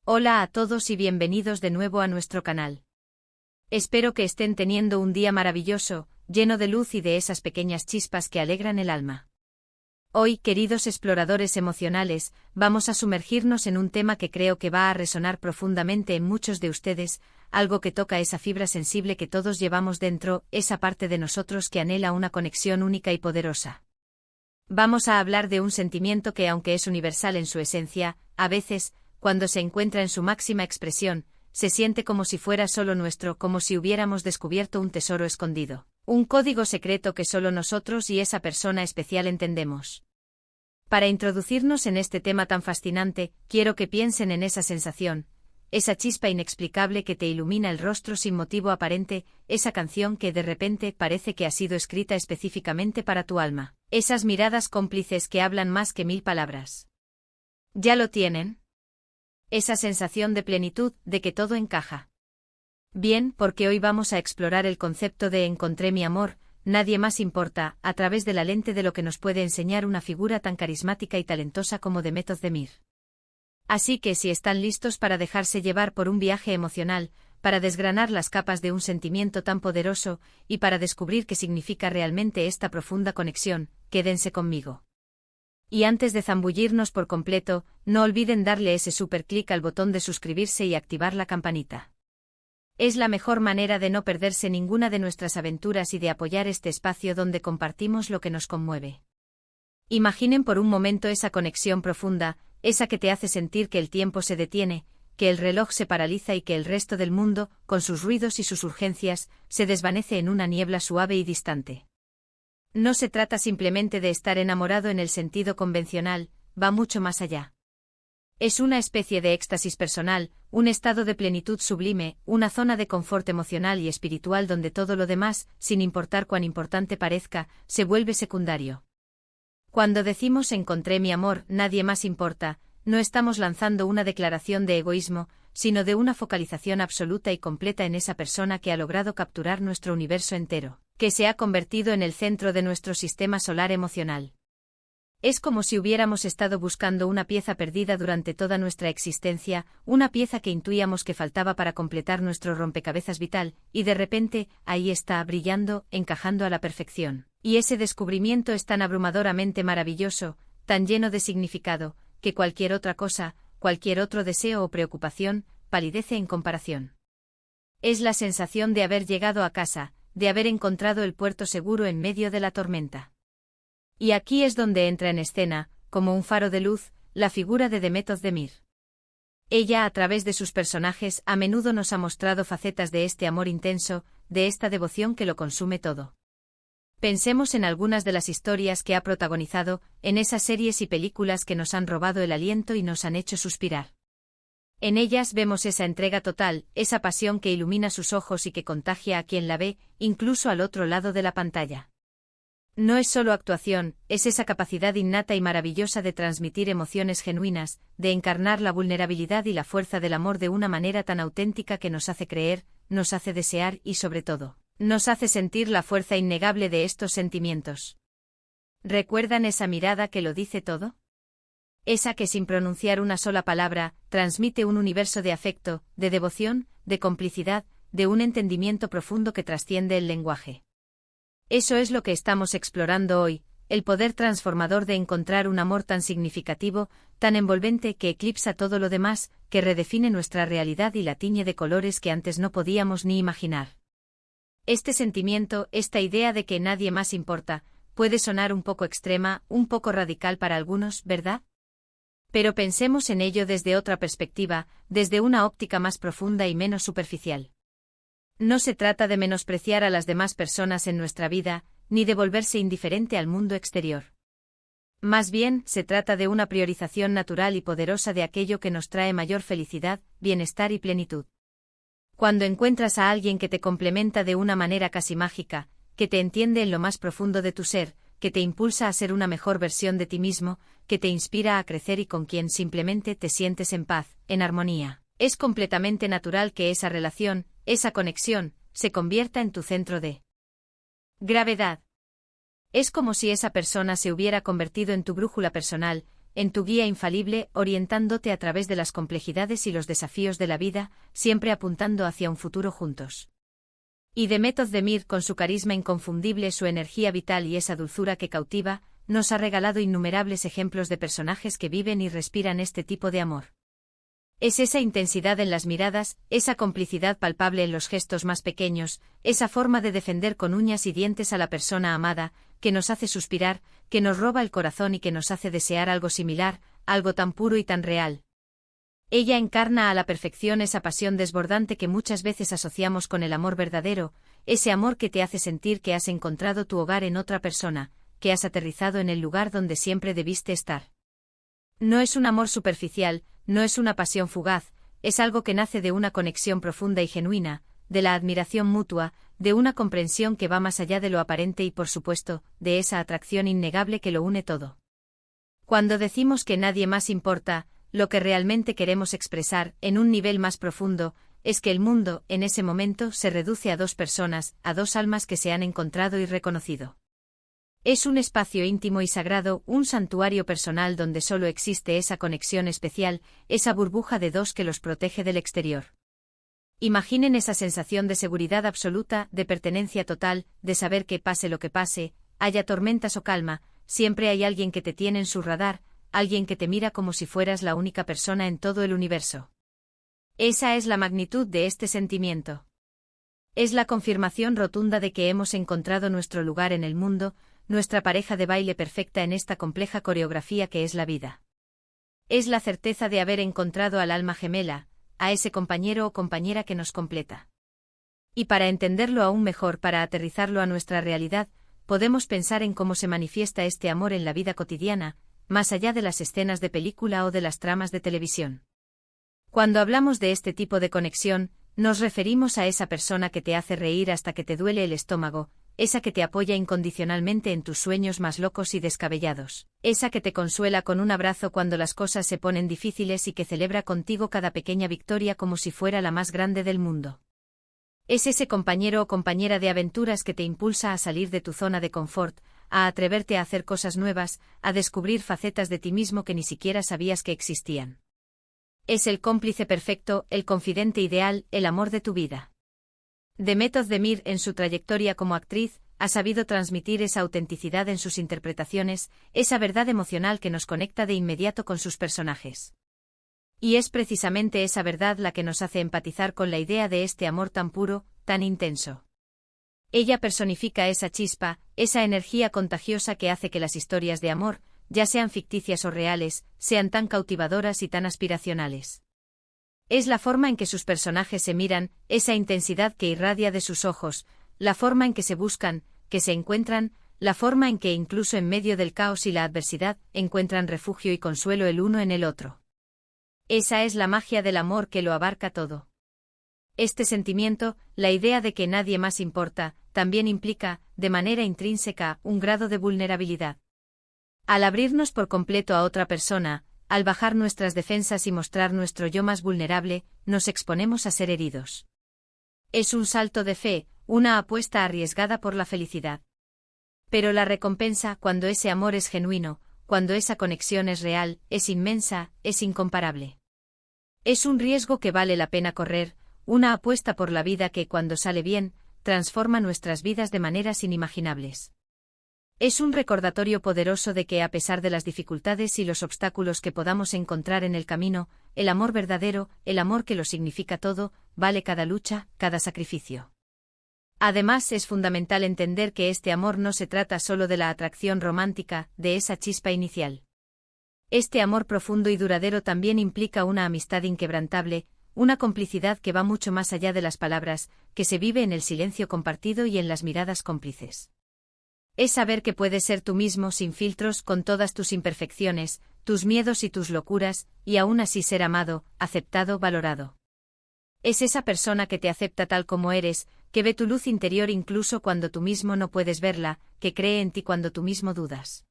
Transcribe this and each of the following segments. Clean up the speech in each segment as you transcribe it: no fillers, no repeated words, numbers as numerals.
Hola a todos y bienvenidos de nuevo a nuestro canal. Espero que estén teniendo un día maravilloso, lleno de luz y de esas pequeñas chispas que alegran el alma. Hoy, queridos exploradores emocionales, vamos a sumergirnos en un tema que creo que va a resonar profundamente en muchos de ustedes, algo que toca esa fibra sensible que todos llevamos dentro, esa parte de nosotros que anhela una conexión única y poderosa. Vamos a hablar de un sentimiento que, aunque es universal en su esencia, a veces, cuando se encuentra en su máxima expresión, se siente como si fuera solo nuestro, como si hubiéramos descubierto un tesoro escondido, un código secreto que solo nosotros y esa persona especial entendemos. Para introducirnos en este tema tan fascinante, quiero que piensen en esa sensación, esa chispa inexplicable que te ilumina el rostro sin motivo aparente, esa canción que de repente parece que ha sido escrita específicamente para tu alma, esas miradas cómplices que hablan más que 1000 palabras. ¿Ya lo tienen? Esa sensación de plenitud, de que todo encaja. Bien, porque hoy vamos a explorar el concepto de encontré mi amor, nadie más importa, a través de la lente de lo que nos puede enseñar una figura tan carismática y talentosa como Demet Özdemir. Así que si están listos para dejarse llevar por un viaje emocional, para desgranar las capas de un sentimiento tan poderoso, y para descubrir qué significa realmente esta profunda conexión, quédense conmigo. Y antes de zambullirnos por completo, no olviden darle ese super clic al botón de suscribirse y activar la campanita. Es la mejor manera de no perderse ninguna de nuestras aventuras y de apoyar este espacio donde compartimos lo que nos conmueve. Imaginen por un momento esa conexión profunda, esa que te hace sentir que el tiempo se detiene, que el reloj se paraliza y que el resto del mundo, con sus ruidos y sus urgencias, se desvanece en una niebla suave y distante. No se trata simplemente de estar enamorado en el sentido convencional, va mucho más allá. Es una especie de éxtasis personal, un estado de plenitud sublime, una zona de confort emocional y espiritual donde todo lo demás, sin importar cuán importante parezca, se vuelve secundario. Cuando decimos encontré mi amor, nadie más importa, no estamos lanzando una declaración de egoísmo, sino de una focalización absoluta y completa en esa persona que ha logrado capturar nuestro universo entero, que se ha convertido en el centro de nuestro sistema solar emocional. Es como si hubiéramos estado buscando una pieza perdida durante toda nuestra existencia, una pieza que intuíamos que faltaba para completar nuestro rompecabezas vital, y de repente, ahí está, brillando, encajando a la perfección. Y ese descubrimiento es tan abrumadoramente maravilloso, tan lleno de significado, que cualquier otra cosa, cualquier otro deseo o preocupación, palidece en comparación. Es la sensación de haber llegado a casa, de haber encontrado el puerto seguro en medio de la tormenta. Y aquí es donde entra en escena, como un faro de luz, la figura de Demet Özdemir. Ella, a través de sus personajes, a menudo nos ha mostrado facetas de este amor intenso, de esta devoción que lo consume todo. Pensemos en algunas de las historias que ha protagonizado, en esas series y películas que nos han robado el aliento y nos han hecho suspirar. En ellas vemos esa entrega total, esa pasión que ilumina sus ojos y que contagia a quien la ve, incluso al otro lado de la pantalla. No es solo actuación, es esa capacidad innata y maravillosa de transmitir emociones genuinas, de encarnar la vulnerabilidad y la fuerza del amor de una manera tan auténtica que nos hace creer, nos hace desear y, sobre todo, nos hace sentir la fuerza innegable de estos sentimientos. ¿Recuerdan esa mirada que lo dice todo? Esa que sin pronunciar una sola palabra, transmite un universo de afecto, de devoción, de complicidad, de un entendimiento profundo que trasciende el lenguaje. Eso es lo que estamos explorando hoy, el poder transformador de encontrar un amor tan significativo, tan envolvente que eclipsa todo lo demás, que redefine nuestra realidad y la tiñe de colores que antes no podíamos ni imaginar. Este sentimiento, esta idea de que nadie más importa, puede sonar un poco extrema, un poco radical para algunos, ¿verdad? Pero pensemos en ello desde otra perspectiva, desde una óptica más profunda y menos superficial. No se trata de menospreciar a las demás personas en nuestra vida, ni de volverse indiferente al mundo exterior. Más bien, se trata de una priorización natural y poderosa de aquello que nos trae mayor felicidad, bienestar y plenitud. Cuando encuentras a alguien que te complementa de una manera casi mágica, que te entiende en lo más profundo de tu ser, que te impulsa a ser una mejor versión de ti mismo, que te inspira a crecer y con quien simplemente te sientes en paz, en armonía, es completamente natural que esa relación, esa conexión, se convierta en tu centro de gravedad. Es como si esa persona se hubiera convertido en tu brújula personal, en tu guía infalible, orientándote a través de las complejidades y los desafíos de la vida, siempre apuntando hacia un futuro juntos. Y de Method de Mir, con su carisma inconfundible, su energía vital y esa dulzura que cautiva, nos ha regalado innumerables ejemplos de personajes que viven y respiran este tipo de amor. Es esa intensidad en las miradas, esa complicidad palpable en los gestos más pequeños, esa forma de defender con uñas y dientes a la persona amada, que nos hace suspirar, que nos roba el corazón y que nos hace desear algo similar, algo tan puro y tan real. Ella encarna a la perfección esa pasión desbordante que muchas veces asociamos con el amor verdadero, ese amor que te hace sentir que has encontrado tu hogar en otra persona, que has aterrizado en el lugar donde siempre debiste estar. No es un amor superficial, no es una pasión fugaz, es algo que nace de una conexión profunda y genuina, de la admiración mutua, de una comprensión que va más allá de lo aparente y, por supuesto, de esa atracción innegable que lo une todo. Cuando decimos que nadie más importa, lo que realmente queremos expresar, en un nivel más profundo, es que el mundo, en ese momento, se reduce a dos personas, a dos almas que se han encontrado y reconocido. Es un espacio íntimo y sagrado, un santuario personal donde solo existe esa conexión especial, esa burbuja de dos que los protege del exterior. Imaginen esa sensación de seguridad absoluta, de pertenencia total, de saber que pase lo que pase, haya tormentas o calma, siempre hay alguien que te tiene en su radar, alguien que te mira como si fueras la única persona en todo el universo. Esa es la magnitud de este sentimiento. Es la confirmación rotunda de que hemos encontrado nuestro lugar en el mundo, nuestra pareja de baile perfecta en esta compleja coreografía que es la vida. Es la certeza de haber encontrado al alma gemela, a ese compañero o compañera que nos completa. Y para entenderlo aún mejor, para aterrizarlo a nuestra realidad, podemos pensar en cómo se manifiesta este amor en la vida cotidiana, más allá de las escenas de película o de las tramas de televisión. Cuando hablamos de este tipo de conexión, nos referimos a esa persona que te hace reír hasta que te duele el estómago, esa que te apoya incondicionalmente en tus sueños más locos y descabellados, esa que te consuela con un abrazo cuando las cosas se ponen difíciles y que celebra contigo cada pequeña victoria como si fuera la más grande del mundo. Es ese compañero o compañera de aventuras que te impulsa a salir de tu zona de confort, a atreverte a hacer cosas nuevas, a descubrir facetas de ti mismo que ni siquiera sabías que existían. Es el cómplice perfecto, el confidente ideal, el amor de tu vida. The Method de Mir, en su trayectoria como actriz, ha sabido transmitir esa autenticidad en sus interpretaciones, esa verdad emocional que nos conecta de inmediato con sus personajes. Y es precisamente esa verdad la que nos hace empatizar con la idea de este amor tan puro, tan intenso. Ella personifica esa chispa, esa energía contagiosa que hace que las historias de amor, ya sean ficticias o reales, sean tan cautivadoras y tan aspiracionales. Es la forma en que sus personajes se miran, esa intensidad que irradia de sus ojos, la forma en que se buscan, que se encuentran, la forma en que incluso en medio del caos y la adversidad, encuentran refugio y consuelo el uno en el otro. Esa es la magia del amor que lo abarca todo. Este sentimiento, la idea de que nadie más importa, también implica, de manera intrínseca, un grado de vulnerabilidad. Al abrirnos por completo a otra persona, al bajar nuestras defensas y mostrar nuestro yo más vulnerable, nos exponemos a ser heridos. Es un salto de fe, una apuesta arriesgada por la felicidad. Pero la recompensa, cuando ese amor es genuino, cuando esa conexión es real, es inmensa, es incomparable. Es un riesgo que vale la pena correr, una apuesta por la vida que, cuando sale bien, transforma nuestras vidas de maneras inimaginables. Es un recordatorio poderoso de que, a pesar de las dificultades y los obstáculos que podamos encontrar en el camino, el amor verdadero, el amor que lo significa todo, vale cada lucha, cada sacrificio. Además, es fundamental entender que este amor no se trata solo de la atracción romántica, de esa chispa inicial. Este amor profundo y duradero también implica una amistad inquebrantable, una complicidad que va mucho más allá de las palabras, que se vive en el silencio compartido y en las miradas cómplices. Es saber que puedes ser tú mismo sin filtros, con todas tus imperfecciones, tus miedos y tus locuras, y aún así ser amado, aceptado, valorado. Es esa persona que te acepta tal como eres, que ve tu luz interior incluso cuando tú mismo no puedes verla, que cree en ti cuando tú mismo dudas.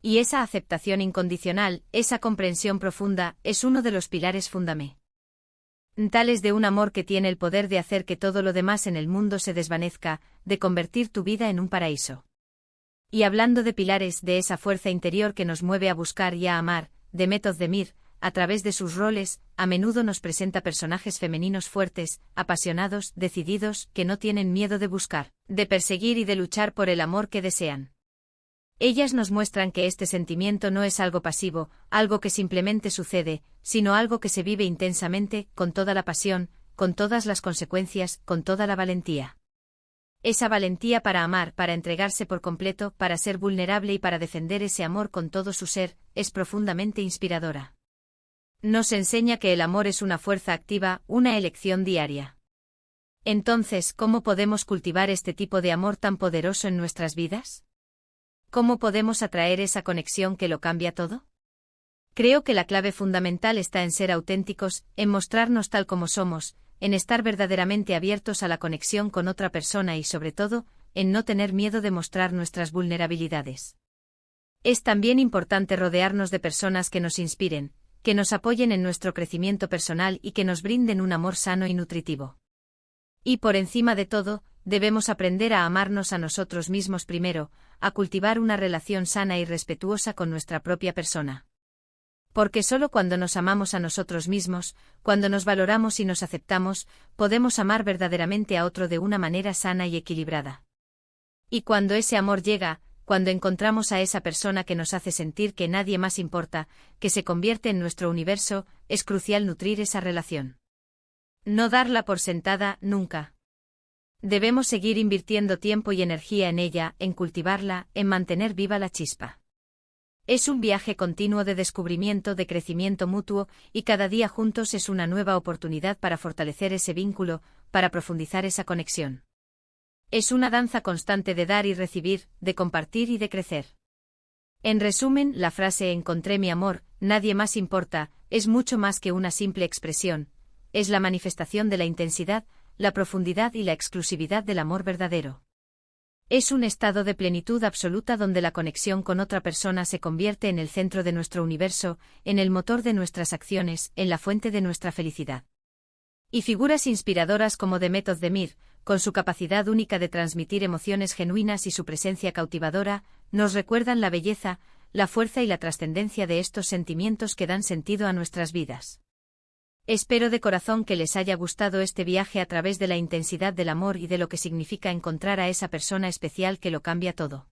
Y esa aceptación incondicional, esa comprensión profunda, es uno de los pilares fundamentales de un amor que tiene el poder de hacer que todo lo demás en el mundo se desvanezca, de convertir tu vida en un paraíso. Y hablando de pilares, de esa fuerza interior que nos mueve a buscar y a amar, Demet Özdemir, a través de sus roles, a menudo nos presenta personajes femeninos fuertes, apasionados, decididos, que no tienen miedo de buscar, de perseguir y de luchar por el amor que desean. Ellas nos muestran que este sentimiento no es algo pasivo, algo que simplemente sucede, sino algo que se vive intensamente, con toda la pasión, con todas las consecuencias, con toda la valentía. Esa valentía para amar, para entregarse por completo, para ser vulnerable y para defender ese amor con todo su ser, es profundamente inspiradora. Nos enseña que el amor es una fuerza activa, una elección diaria. Entonces, ¿cómo podemos cultivar este tipo de amor tan poderoso en nuestras vidas? ¿Cómo podemos atraer esa conexión que lo cambia todo? Creo que la clave fundamental está en ser auténticos, en mostrarnos tal como somos, en estar verdaderamente abiertos a la conexión con otra persona y sobre todo, en no tener miedo de mostrar nuestras vulnerabilidades. Es también importante rodearnos de personas que nos inspiren, que nos apoyen en nuestro crecimiento personal y que nos brinden un amor sano y nutritivo. Y por encima de todo, debemos aprender a amarnos a nosotros mismos primero, a cultivar una relación sana y respetuosa con nuestra propia persona. Porque solo cuando nos amamos a nosotros mismos, cuando nos valoramos y nos aceptamos, podemos amar verdaderamente a otro de una manera sana y equilibrada. Y cuando ese amor llega, cuando encontramos a esa persona que nos hace sentir que nadie más importa, que se convierte en nuestro universo, es crucial nutrir esa relación. No darla por sentada, nunca. Debemos seguir invirtiendo tiempo y energía en ella, en cultivarla, en mantener viva la chispa. Es un viaje continuo de descubrimiento, de crecimiento mutuo, y cada día juntos es una nueva oportunidad para fortalecer ese vínculo, para profundizar esa conexión. Es una danza constante de dar y recibir, de compartir y de crecer. En resumen, la frase "encontré mi amor, nadie más importa", es mucho más que una simple expresión, es la manifestación de la intensidad, la profundidad y la exclusividad del amor verdadero. Es un estado de plenitud absoluta donde la conexión con otra persona se convierte en el centro de nuestro universo, en el motor de nuestras acciones, en la fuente de nuestra felicidad. Y figuras inspiradoras como Demet Özdemir, con su capacidad única de transmitir emociones genuinas y su presencia cautivadora, nos recuerdan la belleza, la fuerza y la trascendencia de estos sentimientos que dan sentido a nuestras vidas. Espero de corazón que les haya gustado este viaje a través de la intensidad del amor y de lo que significa encontrar a esa persona especial que lo cambia todo.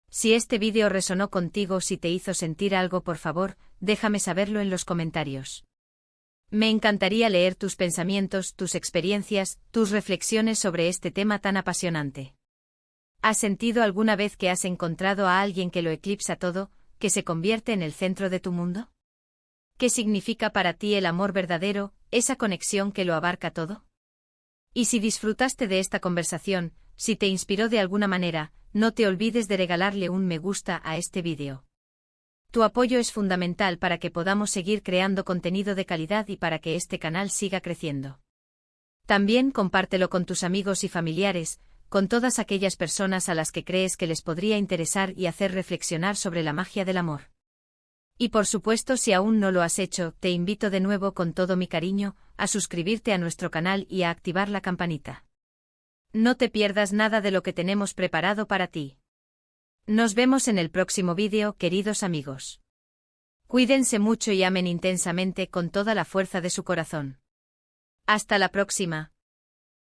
Si este vídeo resonó contigo o si te hizo sentir algo, por favor, déjame saberlo en los comentarios. Me encantaría leer tus pensamientos, tus experiencias, tus reflexiones sobre este tema tan apasionante. ¿Has sentido alguna vez que has encontrado a alguien que lo eclipsa todo, que se convierte en el centro de tu mundo? ¿Qué significa para ti el amor verdadero, esa conexión que lo abarca todo? Y si disfrutaste de esta conversación, si te inspiró de alguna manera, no te olvides de regalarle un me gusta a este vídeo. Tu apoyo es fundamental para que podamos seguir creando contenido de calidad y para que este canal siga creciendo. También compártelo con tus amigos y familiares, con todas aquellas personas a las que crees que les podría interesar y hacer reflexionar sobre la magia del amor. Y por supuesto, si aún no lo has hecho, te invito de nuevo con todo mi cariño, a suscribirte a nuestro canal y a activar la campanita. No te pierdas nada de lo que tenemos preparado para ti. Nos vemos en el próximo vídeo, queridos amigos. Cuídense mucho y amen intensamente con toda la fuerza de su corazón. Hasta la próxima.